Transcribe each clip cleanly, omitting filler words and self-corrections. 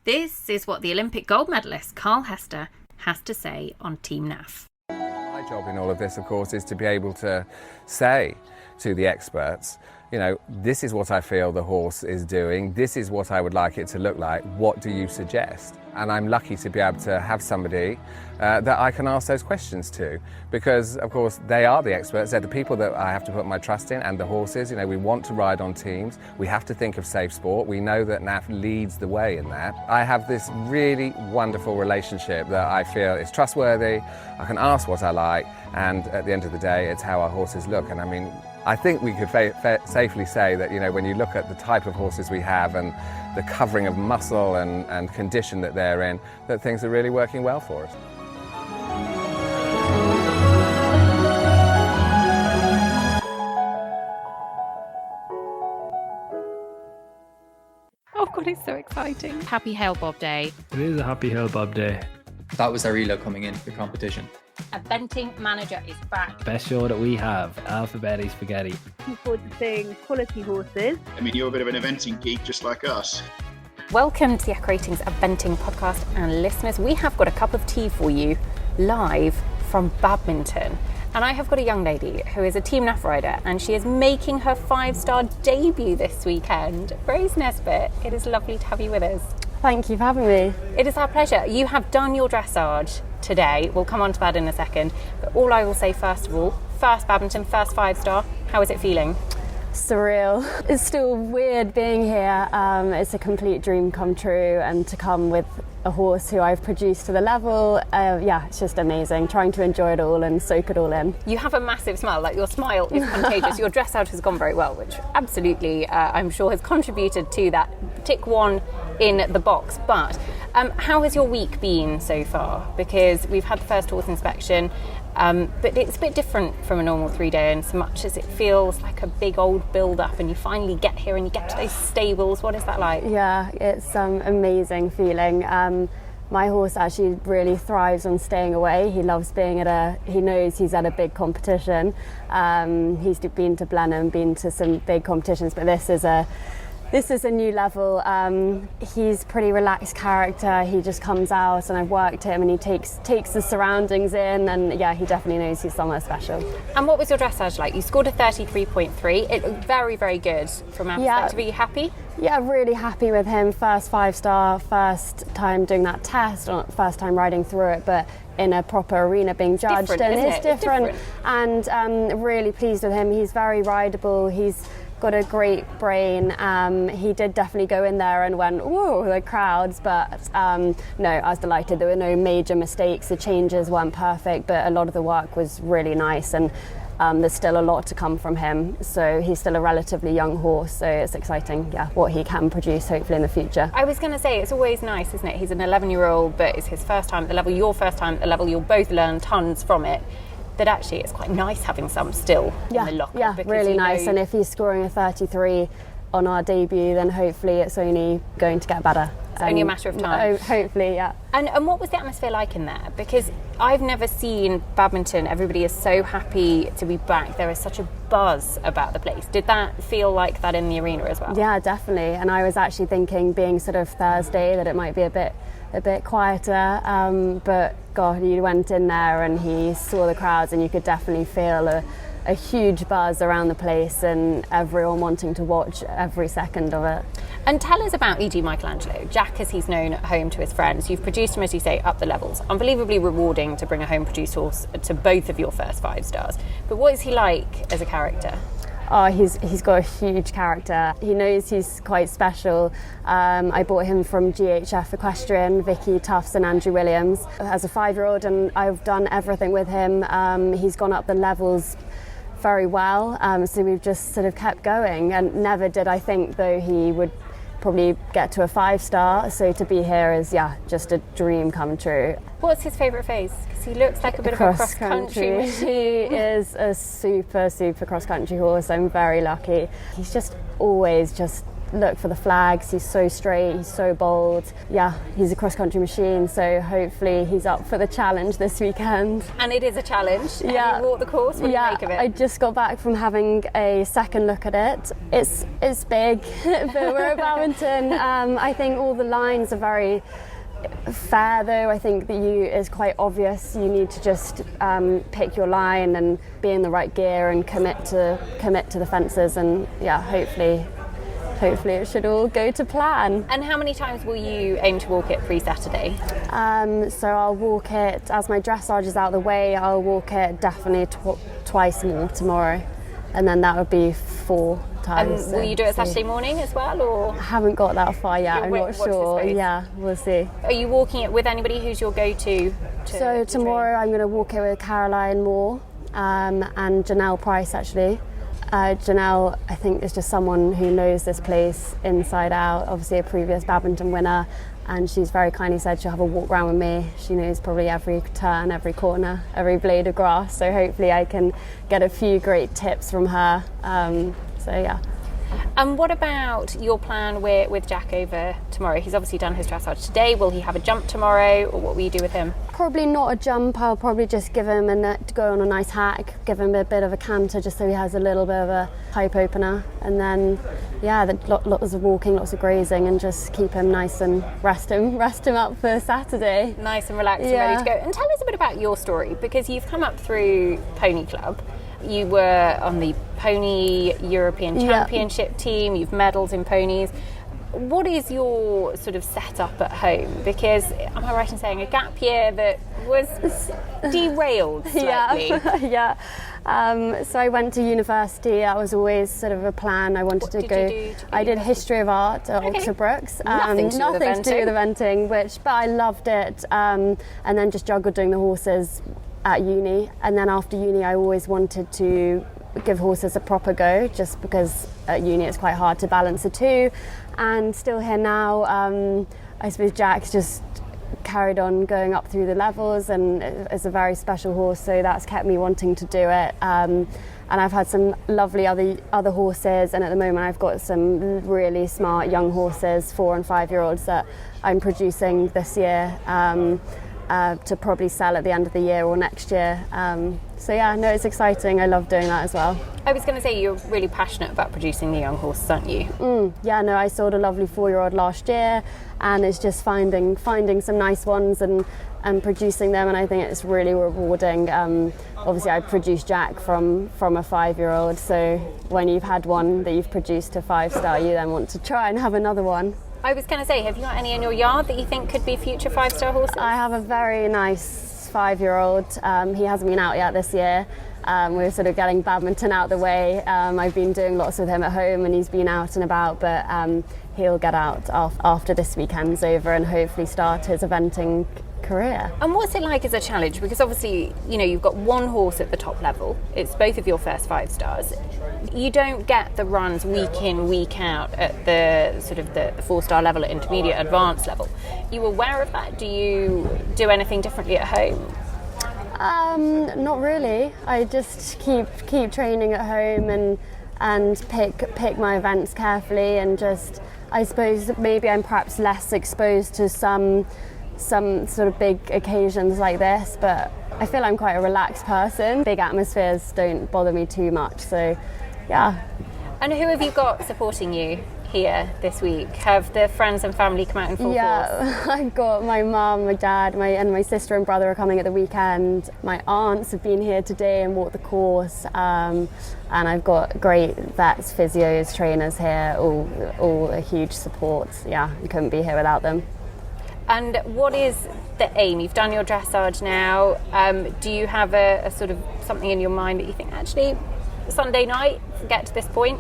This is what the Olympic gold medalist Carl Hester has to say on Team NAF. My job in all of this, of course, is to be able to say to the experts, you know, this is what I feel the horse is doing, this is what I would like it to look like, what do you suggest? And I'm lucky to be able to have somebody that I can ask those questions to, because of course they are the experts, they're the people that I have to put my trust in, and the horses. You know, we want to ride on teams, we have to think of safe sport, we know that NAF leads the way in that. I have this really wonderful relationship that I feel is trustworthy, I can ask what I like, and at the end of the day it's how our horses look. And I mean, I think we could safely say that, you know, when you look at the type of horses we have and the covering of muscle and condition that they're in, that things are really working well for us. Oh God, it's so exciting. Happy Hail Bob Day. It is a happy Hail Bob Day. That was Arilo coming into the competition. Eventing manager is back. Best show that we have, Alphabetti Spaghetti. Looking forward to seeing quality horses. I mean, you're a bit of an eventing geek just like us. Welcome to the Echo Ratings Eventing podcast, and listeners, we have got a cup of tea for you live from Badminton. And I have got a young lady who is a Team NAF rider, and she is making her 5-star debut this weekend. Rose Nesbitt, it is lovely to have you with us. Thank you for having me. It is our pleasure. You have done your dressage today. We'll come on to that in a second. But all I will say first of all, first Badminton, first 5-star. How is it feeling? Surreal. It's still weird being here. It's a complete dream come true, and to come with a horse who I've produced to the level, it's just amazing. Trying to enjoy it all and soak it all in. You have a massive smile, like your smile is contagious. Your dressage has gone very well, which absolutely I'm sure has contributed to that. Tick 1 in the box. But how has your week been so far? Because we've had the first horse inspection, but it's a bit different from a normal 3-day, in so much as it feels like a big old build-up, and you finally get here and you get to those stables. What is that like? Yeah, it's amazing feeling. My horse actually really thrives on staying away. He loves being he knows he's at a big competition. He's been to Blenheim, been to some big competitions, but this is a new level. He's pretty relaxed character. He just comes out, and I've worked him, and he takes the surroundings in, and yeah, he definitely knows he's somewhere special. And what was your dressage like? You scored a 33.3. It looked very, very good from our perspective. Are you happy? Yeah, really happy with him. First 5-star, first time doing that test, or first time riding through it, but in a proper arena being judged. It's different. And really pleased with him. He's very rideable. He's got a great brain. He did definitely go in there and went, whoa, the crowds, but no, I was delighted. There were no major mistakes. The changes weren't perfect, but a lot of the work was really nice, and there's still a lot to come from him. So he's still a relatively young horse, so it's exciting, what he can produce hopefully in the future. I was going to say, it's always nice, isn't it? He's an 11-year-old, but it's his first time at the level, your first time at the level, you'll both learn tons from it. That actually it's quite nice having some still in the locker. Yeah, really nice. And if he's scoring a 33 on our debut, then hopefully it's only going to get better. It's only a matter of time. Hopefully, yeah. And what was the atmosphere like in there? Because I've never seen Badminton. Everybody is so happy to be back. There is such a buzz about the place. Did that feel like that in the arena as well? Yeah, definitely. And I was actually thinking, being sort of Thursday, that it might be a bit quieter, but God, you went in there and he saw the crowds, and you could definitely feel a huge buzz around the place, and everyone wanting to watch every second of it. And tell us about EG Michaelangelo. Jack, as he's known at home to his friends. You've produced him, as you say, up the levels. Unbelievably rewarding to bring a home-produced horse to both of your first 5 stars. But what is he like as a character? Oh, he's got a huge character. He knows he's quite special. I bought him from GHF Equestrian, Vicky Tufts and Andrew Williams, as a 5-year-old, and I've done everything with him. He's gone up the levels very well, so we've just sort of kept going, and never did I think, though, he would probably get to a 5-star, so to be here is just a dream come true. What's his favourite phase? Because he looks like a bit of a cross-country machine. He is a super cross-country horse. I'm very lucky. He's just always just look for the flags. He's so straight, he's so bold. Yeah, he's a cross-country machine, so hopefully he's up for the challenge this weekend. And it is a challenge. Yeah. Have you walked the course? What do you make of it? I just got back from having a second look at it. It's big, but we're at Badminton. I think all the lines are very fair, though. I think that it's quite obvious. You need to just pick your line and be in the right gear and commit to the fences, and yeah, hopefully it should all go to plan. And how many times will you aim to walk it pre-Saturday? So I'll walk it, as my dressage is out of the way, I'll walk it definitely twice more tomorrow, and then that would be 4 times. And will you do it Saturday morning as well, or? I haven't got that far yet. I'm not sure. Yeah, we'll see. Are you walking it with anybody? Who's your go-to? So tomorrow I'm going to walk it with Caroline Moore and Janelle Price, actually. Janelle, I think, is just someone who knows this place inside out, obviously a previous Badminton winner, and she's very kindly said she'll have a walk around with me. She knows probably every turn, every corner, every blade of grass, so hopefully I can get a few great tips from her. So yeah. And what about your plan with Jack over tomorrow? He's obviously done his dressage today. Will he have a jump tomorrow, or what will you do with him? Probably not a jump. I'll probably just give him to go on a nice hack, give him a bit of a canter just so he has a little bit of a pipe opener, and then lots of walking, lots of grazing, and just keep him nice and rest him up for Saturday. Nice and relaxed and ready to go. And tell us a bit about your story, because you've come up through Pony Club. You were on the Pony European Championship team, you've medalled in ponies. What is your sort of setup at home? Because, am I right in saying, a gap year that was derailed slightly? Yeah. So I went to university. That was always sort of a plan. I wanted to go. I did history of art at Oxford Brookes. Nothing to do with eventing, but I loved it. And then just juggled doing the horses at uni, and then after uni I always wanted to give horses a proper go, just because at uni it's quite hard to balance the two. And still here now. I suppose Jack's just carried on going up through the levels, and it's a very special horse, so that's kept me wanting to do it. And I've had some lovely other horses, and at the moment I've got some really smart young horses, 4 and 5 year olds, that I'm producing this year. To probably sell at the end of the year or next year. So yeah, no, it's exciting. I love doing that as well. I was going to say, you're really passionate about producing the young horses, aren't you? Yeah, no, I sold a lovely 4-year-old last year, and it's just finding some nice ones and producing them, and I think it's really rewarding. Obviously I produced Jack from a 5-year-old, so when you've had one that you've produced to 5-star, you then want to try and have another one. I was going to say, have you got any in your yard that you think could be future 5-star horses? I have a very nice 5-year-old. He hasn't been out yet this year. We're sort of getting Badminton out the way. I've been doing lots with him at home, and he's been out and about, but he'll get out after this weekend's over and hopefully start his eventing career. And what's it like as a challenge? Because obviously, you've got one horse at the top level. It's both of your first 5 stars. You don't get the runs week in, week out at the sort of the 4-star level, at intermediate, advanced level. Are you aware of that? Do you do anything differently at home? Not really. I just keep training at home and pick my events carefully, and just, I suppose maybe I'm perhaps less exposed to some sort of big occasions like this, but I feel I'm quite a relaxed person. Big atmospheres don't bother me too much, so yeah. And who have you got supporting you here this week? Have the friends and family come out in full force? Yeah, I've got my mum, my dad, and my sister and brother are coming at the weekend. My aunts have been here today and walked the course, and I've got great vets, physios, trainers here, all a huge support. Yeah, I couldn't be here without them. And what is the aim? You've done your dressage now. Do you have a sort of something in your mind that you think, actually, Sunday night, get to this point,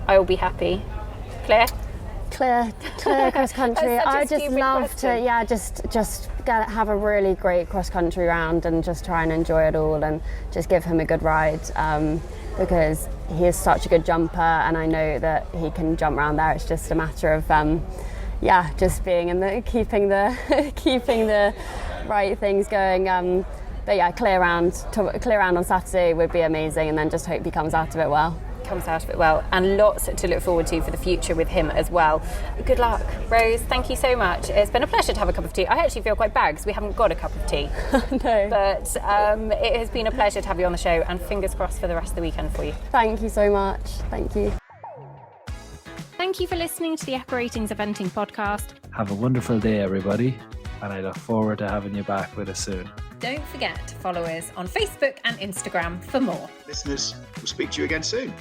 I will be happy? Clear cross country. I just love to, just have a really great cross country round and just try and enjoy it all, and just give him a good ride, because he is such a good jumper, and I know that he can jump around there. It's just a matter of just being in keeping the right things going. But yeah, clear round on Saturday would be amazing, and then just hope he comes out of it well. comes out of it well, and lots to look forward to for the future with him as well. Good luck, Rose. Thank you so much. It's been a pleasure to have a cup of tea. I actually feel quite bad because we haven't got a cup of tea. No. But it has been a pleasure to have you on the show, and fingers crossed for the rest of the weekend for you. Thank you so much. Thank you. Thank you for listening to the Eppa Ratings Eventing podcast. Have a wonderful day, everybody, and I look forward to having you back with us soon. Don't forget to follow us on Facebook and Instagram for more. Listeners, we'll speak to you again soon.